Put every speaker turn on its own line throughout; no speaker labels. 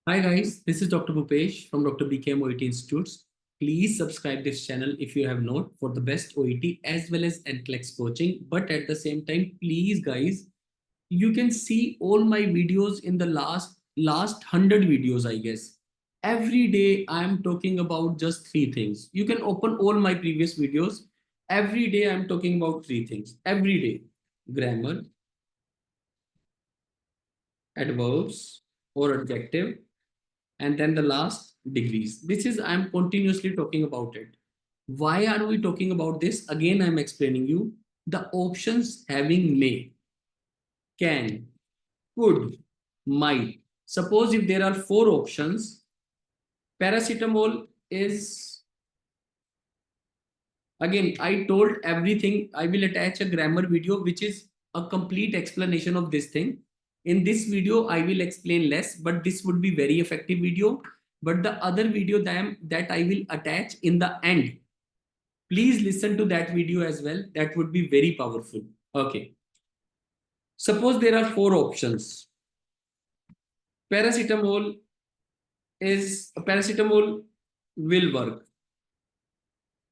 Hi guys, this is Dr. Bhupesh from Dr. BKM OET Institutes. Please subscribe this channel if you have not for the best OET as well as NCLEX coaching. But at the same time, please guys, you can see all my videos in the last 100 videos, I guess. Every day I am talking about just three things. You can open all my previous videos. Every day I am talking about three things. Every day. Grammar, adverbs or adjective, and then the last, degrees. This is I'm continuously talking about it. Why are we talking about this? Again, I'm explaining you the options having may, can, could, might. Suppose if there are four options, paracetamol is, again I told everything. I will attach a grammar video which is a complete explanation of this thing. In this video I will explain less, but this would be very effective video. But the other video that I will attach in the end, please listen to that video as well. That would be very powerful. Okay, suppose there are four options. Paracetamol will work,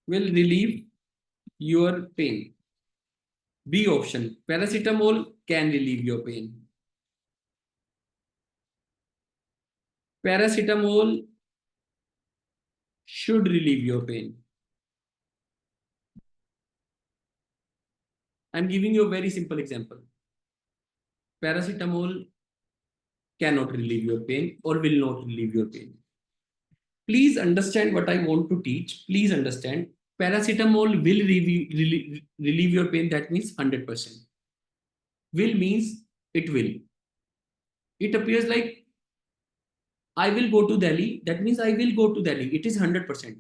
will relieve your pain. B option, paracetamol can relieve your pain. Paracetamol should relieve your pain. I'm giving you a very simple example. Paracetamol cannot relieve your pain or will not relieve your pain. Please understand what I want to teach. Please understand. Paracetamol will relieve your pain. That means 100%. Will means it will. It appears like I will go to Delhi. That means I will go to Delhi. It is 100%.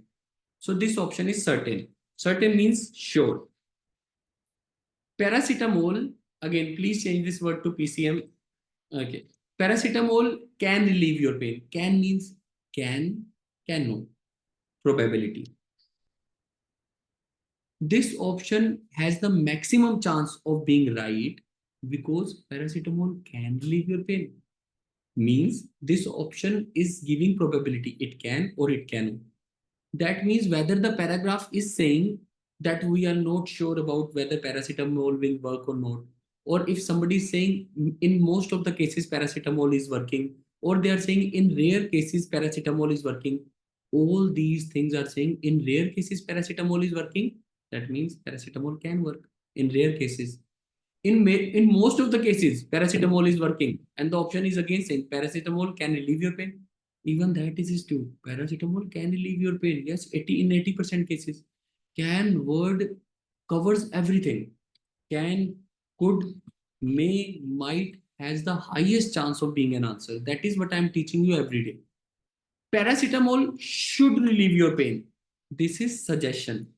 So this option is certain. Certain means sure. Paracetamol, again, please change this word to PCM. Okay. Paracetamol can relieve your pain. Can means can no. Probability. This option has the maximum chance of being right because paracetamol can relieve your pain. Means this option is giving probability. It can or it cannot. That means whether the paragraph is saying that we are not sure about whether paracetamol will work or not, or if somebody is saying in most of the cases paracetamol is working, or they are saying in rare cases paracetamol is working, all these things are saying in rare cases paracetamol is working. That means paracetamol can work in rare cases. In most of the cases paracetamol is working, and the option is again saying paracetamol can relieve your pain. Even that is true. Paracetamol can relieve your pain. Yes, 80% cases. Can word covers everything. Can, could, may, might has the highest chance of being an answer. That is what I'm teaching you every day. Paracetamol should relieve your pain. This is suggestion.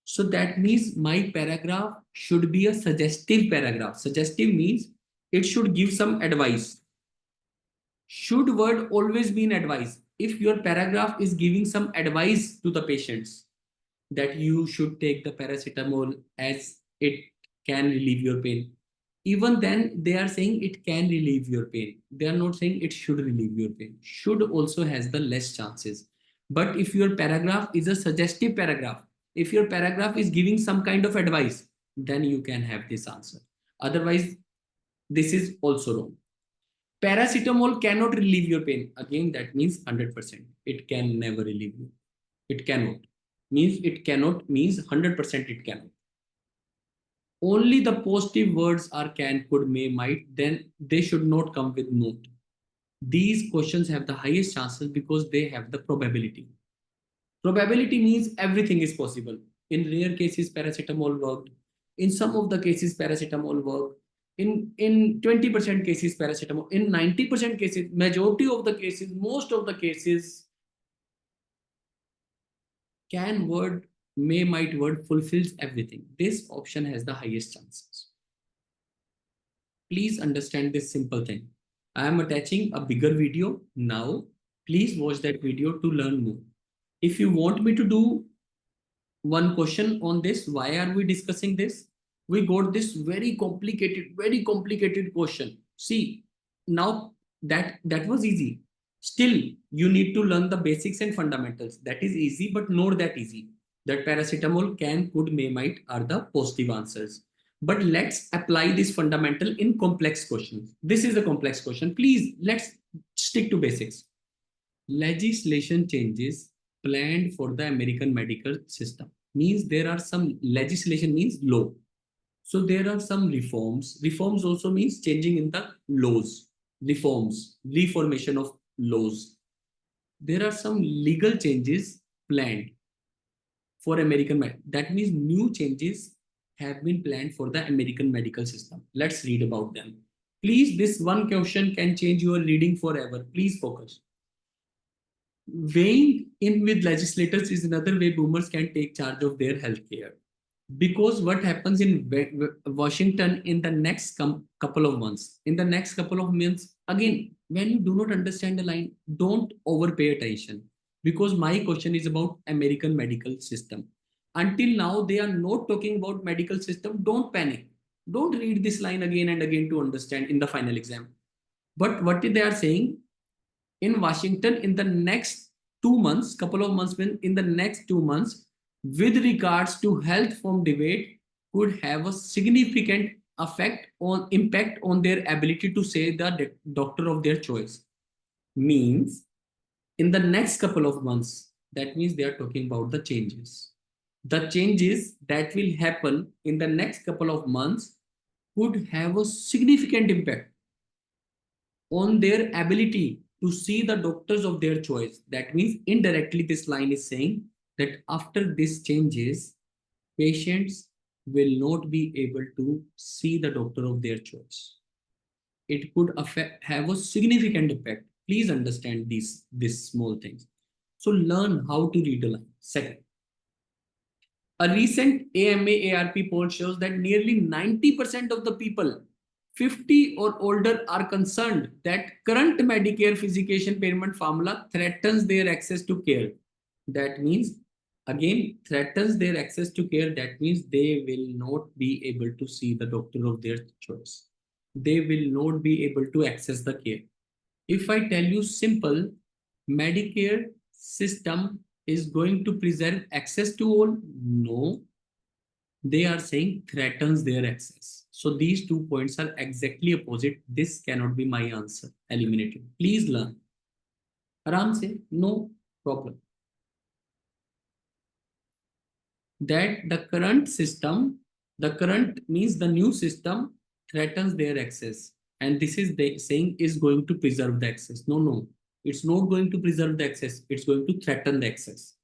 So that means my paragraph should be a suggestive paragraph. Suggestive means it should give some advice. Should word always be an advice? If your paragraph is giving some advice to the patients that you should take the paracetamol as it can relieve your pain, even then they are saying it can relieve your pain. They are not saying it should relieve your pain. Should also has the less chances. But if your paragraph is a suggestive paragraph, if your paragraph is giving some kind of advice, then you can have this answer. Otherwise, this is also wrong. Paracetamol cannot relieve your pain. Again, that means 100%. It can never relieve you. It cannot. Means it cannot means 100% it cannot. Only the positive words are can, could, may, might. Then they should not come with not. These questions have the highest chances because they have the probability. Probability means everything is possible. In rare cases, paracetamol worked. In some of the cases, paracetamol worked. In 20% cases, paracetamol. In 90% cases, majority of the cases, most of the cases, can word, may, might word fulfills everything. This option has the highest chances. Please understand this simple thing. I am attaching a bigger video now. Please watch that video to learn more. If you want me to do one question on this, why are we discussing this? We got this very complicated question. See, now that was easy. Still, you need to learn the basics and fundamentals. That is easy, but not that easy. That paracetamol can, could, may, might are the positive answers. But let's apply this fundamental in complex questions. This is a complex question. Please, let's stick to basics. Legislation changes planned for the American medical system. Means there are some legislation means law. So there are some reforms. Reforms also means changing in the laws. Reforms, reformation of laws. There are some legal changes planned for American that means new changes have been planned for the American medical system. Let's read about them. Please, this one question can change your reading forever. Please focus. Weighing in with legislators is another way boomers can take charge of their healthcare. Because what happens in Washington in the next couple of months, again, when you do not understand the line, don't overpay attention. Because my question is about American medical system. Until now, they are not talking about medical system. Don't panic. Don't read this line again and again to understand in the final exam. But what they are saying, in Washington in the next 2 months, couple of months, when in the next 2 months, with regards to health form debate, could have a significant impact on their ability to say the doctor of their choice. Means in the next couple of months, that means they are talking about the changes. The changes that will happen in the next couple of months could have a significant impact on their ability to see the doctors of their choice. That means indirectly this line is saying that after this changes, patients will not be able to see the doctor of their choice. It could have a significant impact. Please understand these small things. So learn how to read a line. Second, a recent AMA-ARP poll shows that nearly 90% of the people 50 or older are concerned that current Medicare physician payment formula threatens their access to care. That means, again, threatens their access to care. That means they will not be able to see the doctor of their choice. They will not be able to access the care. If I tell you simple, Medicare system is going to preserve access to all? No, they are saying threatens their access. So these 2 points are exactly opposite. This cannot be my answer. Eliminated. Please learn. Aram se, no problem. That the current means the new system threatens their access. And this is saying is going to preserve the access. No, it's not going to preserve the access. It's going to threaten the access.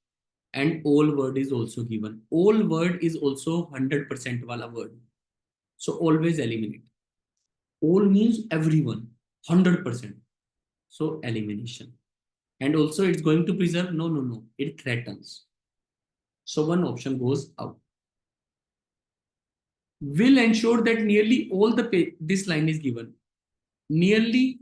And all word is also given. All word is also 100% wala word. So always eliminate. All means everyone, 100%. So elimination. And also it's going to preserve. No. It threatens. So one option goes out. Will ensure that nearly all this line is given. Nearly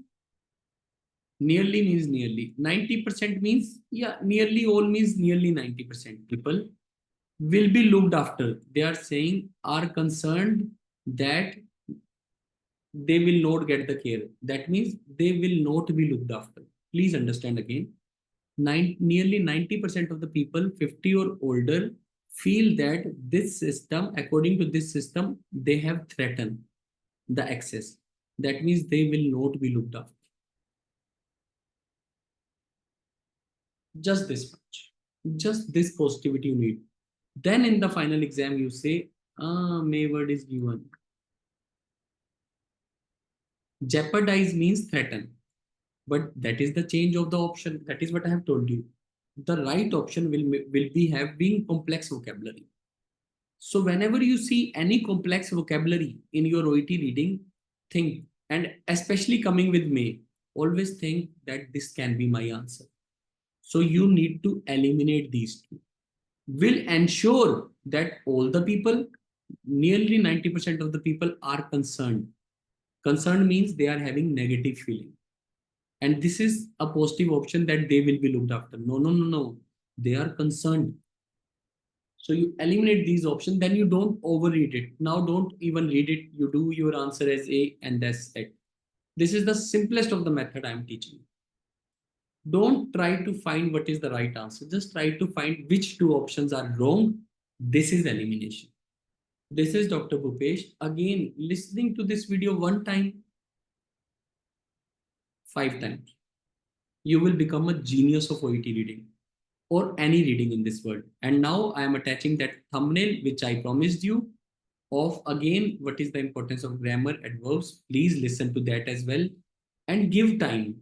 means nearly. 90% means, yeah, nearly all means nearly 90% people will be looked after. They are saying are concerned that they will not get the care. That means they will not be looked after. Please understand again. Nearly 90% of the people 50 or older feel that this system, according to this system, they have threatened the access. That means they will not be looked after. Just this much. Just this positivity you need. Then in the final exam, you say, may word is given. Jeopardize means threaten. But that is the change of the option. That is what I have told you. The right option will be having complex vocabulary. So whenever you see any complex vocabulary in your OET reading, think, and especially coming with me, always think that this can be my answer. So you need to eliminate these two. Will ensure that all the people, nearly 90% of the people are concerned. Concerned means they are having negative feeling. And this is a positive option that they will be looked after. No. They are concerned. So you eliminate these options, then you don't overread it. Now don't even read it. You do your answer as A and that's it. This is the simplest of the method I'm teaching. Don't try to find what is the right answer. Just try to find which two options are wrong. This is elimination. This is Dr. Bhupesh. Again, listening to this video one time, 5 times, you will become a genius of OET reading or any reading in this world. And now I am attaching that thumbnail which I promised you of again what is the importance of grammar, adverbs. Please listen to that as well and give time.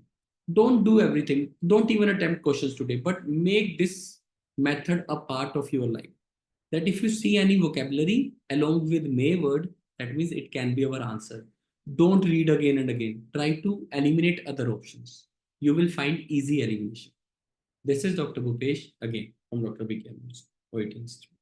Don't do everything. Don't even attempt questions today, but make this method a part of your life. That if you see any vocabulary along with may word, that means it can be our answer. Don't read again and again. Try to eliminate other options. You will find easy elimination. This is Dr. Bhupesh again from Dr. B.K. OIT Institute.